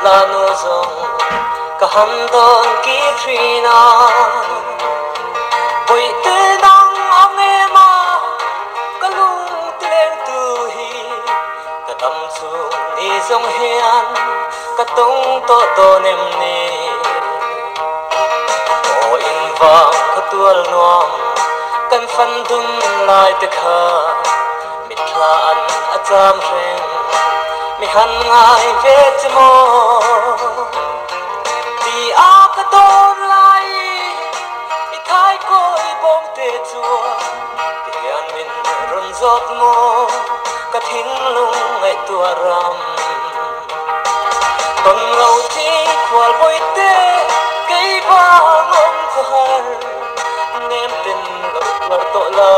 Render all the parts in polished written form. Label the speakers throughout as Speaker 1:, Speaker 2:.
Speaker 1: la no zong ka han don ki trina boi te dang ame ma ka lung tleng tu hi ka tam chu ni zong hian ka tong to to nem ni o in vang ka tual nuam kan fan dun lai te kha mit thla an a cham reng mi han ngai ve chmo ti a ka ton lai i thai ko i bom te chua ti hian min ron zot mo ka thing lung ngai tua ram ton lo ti khwal boi te kei ba ngom ko har nem tin lo war to la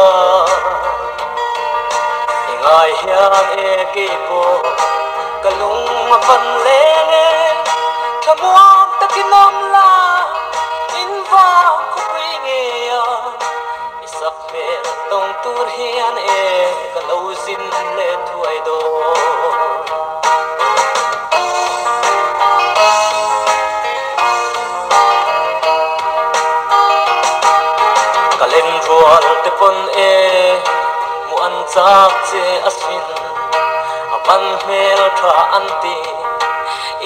Speaker 1: ngai hian e ke po kalung ma van le ne thamuam takinom la in va ko pi nge ya isak me tong tur hian e kalo zin le thuai do kalen rual te pon e mu an chak che aswin apan mel tha anti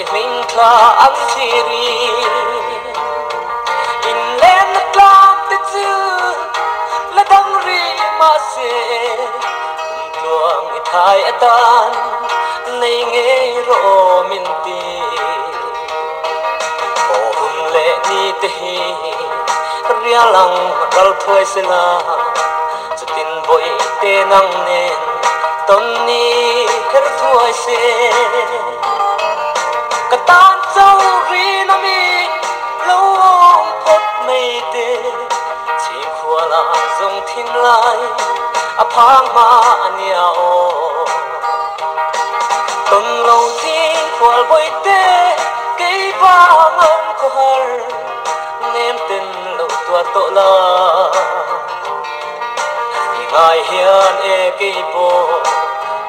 Speaker 1: i hing tha an thiri in len klap te chu la dang ri ma se tuang i thai atan nei nge ro min ti o hun le ni te hi ria lang ral thoi se la chutin boi te nang nen ton ni her thuai se ka tan chau ri na mi lo pot mei te chi khwala zong thin lai a phang ma ania o ton lo tin khwal boi te kei ba ngom ko har nem ten lo tua to la ngai hian e ke po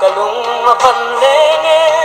Speaker 1: kalung ma van le nge